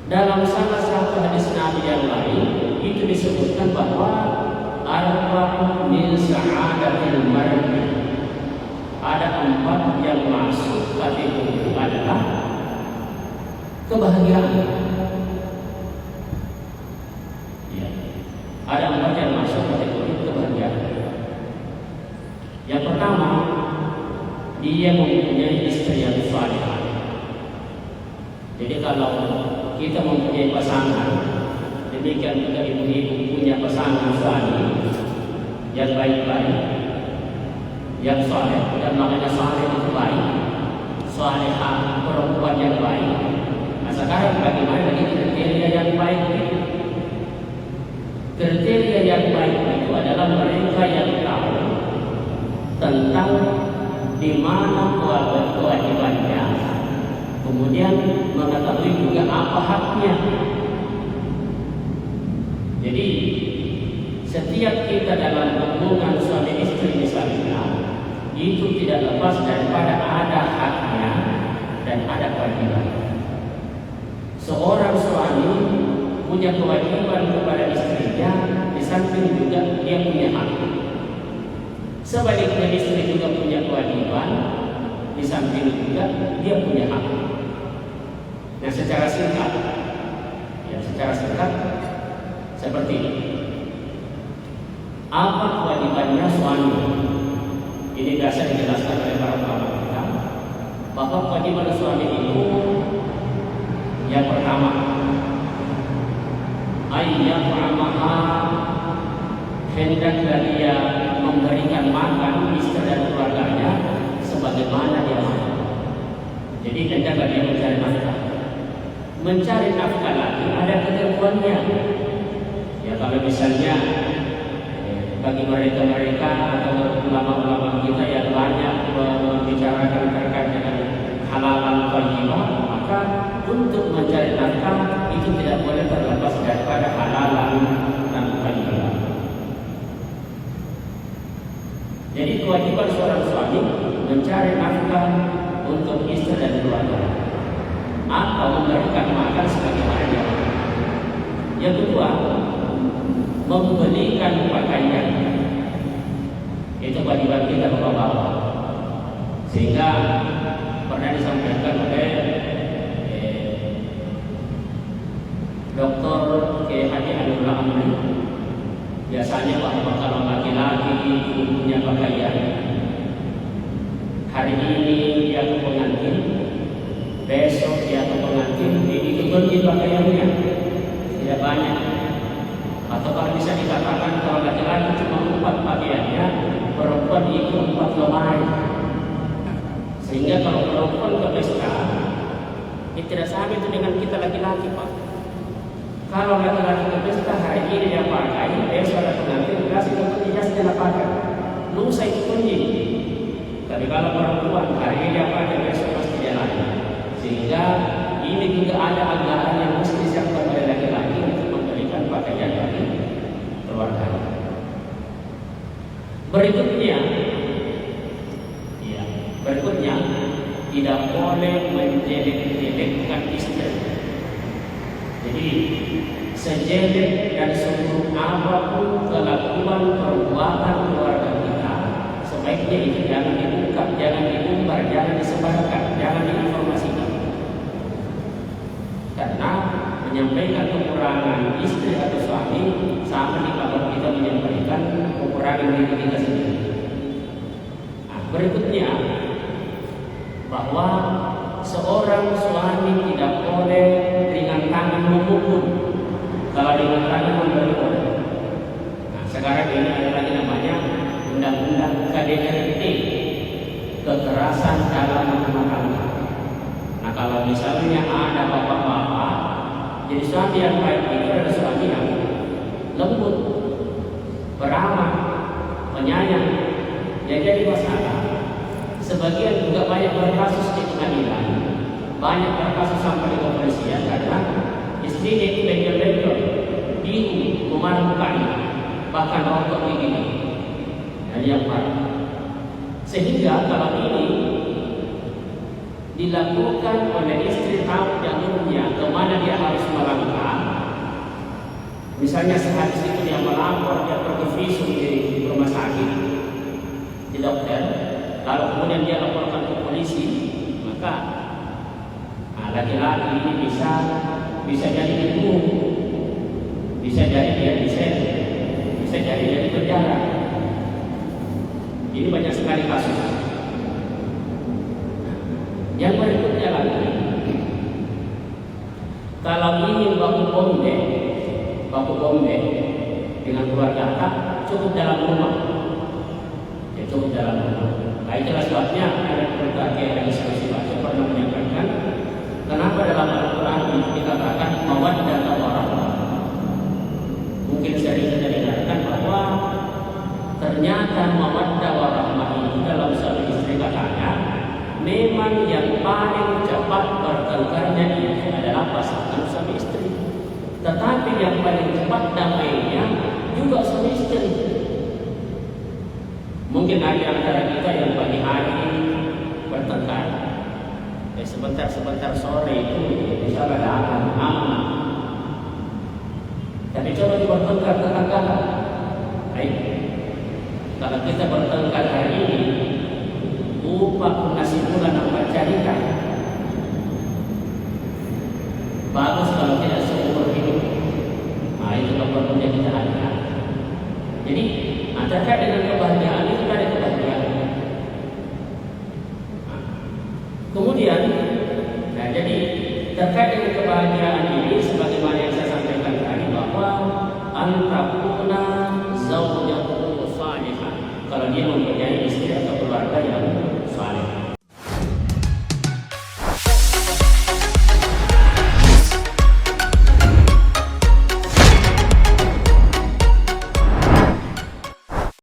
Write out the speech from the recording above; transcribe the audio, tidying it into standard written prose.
Dalam salah satu hadis Nabi yang lain itu disebutkan bahwa arba'un min sa'adatil mar'i, ada 4 yang masuk kategori adalah kebahagiaan. Ya, ada 4 yang masuk kategori kebahagiaan. Yang pertama, dia mempunyai istri yang salihah. Jadi kalau kita mempunyai pasangan, demikian juga ibu-ibu punya pasangan suami yang baik-baik, yang saleh, dan makanya saleh itu baik, salehah, perempuan yang baik. Nah sekarang bagaimana ini kriteria yang baik? Kriteria yang baik itu adalah mereka yang tahu tentang di mana kewajibannya, kemudian mengetahui juga apa haknya. Jadi setiap kita dalam hubungan suami istri misalnya, itu tidak lepas daripada ada haknya dan ada kewajiban. Seorang suami punya kewajiban kepada istrinya, di samping juga dia punya hak. Sebaliknya istri juga punya kewajiban, di samping juga dia punya hak. Nah secara singkat seperti ini. Apa kewajibannya suami? Ini biasa dijelaskan oleh para ulama kita bahwa kewajiban suami itu yang pertama, ayyaf'amaha, hendaklah dia memberikan makan istri dan keluarganya sebagaimana dia mampu. Jadi hendaklah dia mencari nafkah. Mencari nafkah lagi ada ketentuannya. Ya kalau misalnya bagi mereka atau ulama-ulama kita yang banyak membicarakan terkait dengan halal thayyibah, maka untuk mencari nafkah itu tidak boleh terlepas daripada halal dan thayyibah. Jadi kewajiban seorang suami mencari nafkah untuk istri dan keluarga atau memberikan makan sebagaimana dia. Yang kedua, membelikan pakaian. Itu kewajiban kita bapak-bapak. Sehingga pernah disampaikan oleh Dr. K. Haji Anurul Amri, biasanya bahwa kalau laki-laki punya pakaian, hari ini dia ke pengantin, besok dia ke pengantin, ini beli pakaiannya tidak banyak. Atau kalau bisa dikatakan kalau laki-laki cuma 4 pakaiannya, perempuan itu 4 lemari. Sehingga kalau perempuan ke pesta, itu tidak sama itu dengan kita laki-laki, Pak. Kalau laki-laki ke pesta hari ini dia pakai, besok ada pengantin, kasih ke jasnya dia pakai, lusa itu kunci. Tapi kalau perempuan hari ini dia pakai, besok pasti dia lagi. Sehingga ini juga ada anggaran yang mesti disiapkan oleh laki-laki untuk memberikan pakaian bagi keluarga. Berikutnya, tidak boleh menjelek-jelekkan istri. Jadi sejelek dan seburuk apapun kelakuan perbuatan keluarga kita, sebaiknya itu jangan diungkap, jangan diumbar, jangan disebarkan, jangan diinformasikan. Karena menyampaikan kekurangan istri atau suami sama di kalau kita menyampaikan kekurangan diri kita sendiri. Nah, berikutnya bahwa seorang suami tidak boleh dengan tangan memukul. Kalau dengan tangan memberi boleh. Nah, sekarang ini ada lagi namanya Undang-Undang KDRT, kekerasan dalam rumah tangga. Nah, kalau misalnya ada bapak-bapak, jadi suami yang baik itu adalah suami yang lembut, beramah, penyayang. Yang jadi masalah, sebagian juga banyak berkasus di pengadilan, banyak berkasus sampai di kepolisian karena istrinya itu bengkel-bengkel, bingung memalukan, bahkan rokok begini, dan yang parah. Sehingga kalau ini dilakukan oleh istri tahu jalurnya kemana dia harus Misalnya sehabis itu dia melapor, dia pergi visum di rumah sakit, di dokter, lalu kemudian dia laporkan ke polisi, maka laki-laki ini bisa jadi dihukum, bisa jadi dia diseret, bisa jadi dia di penjara. Ini banyak sekali kasus. Yang berikutnya lagi, kalau ingin baku bombe dengan keluarga tak cukup dalam rumah, ya cukup dalam rumah. Nah, itulah sebabnya ada berbagai registrasi bahasa pernah menyampaikan kenapa dalam Al-Quran dikatakan mawaddah warahmah. Mungkin sering kita dengarkan bahwa ternyata mawaddah warahmah itu dalam suami istri katanya memang yang paling cepat bertengkarnya itu adalah pasangan suami istri. Tetapi yang paling cepat damainya juga suami istri. Mungkin ada antara kita yang pagi hari bertengkar, sebentar sore itu bisa ada aman. Tapi coba bertengkar tengah-tengah. Baik, kalau kita bertengkar hari ini, upah nasi bulan apa carikan? Bagus kalau tidak seumur hidup. Nah, itu perlunya kita ada. Jadi, terkait dengan kebahagiaan itu ada kebahagiaan. Nah, kemudian, jadi terkait dengan kebahagiaan ini, sebagaimana yang saya sampaikan tadi bahwa antakuna zaujatu salihah. Kalau dia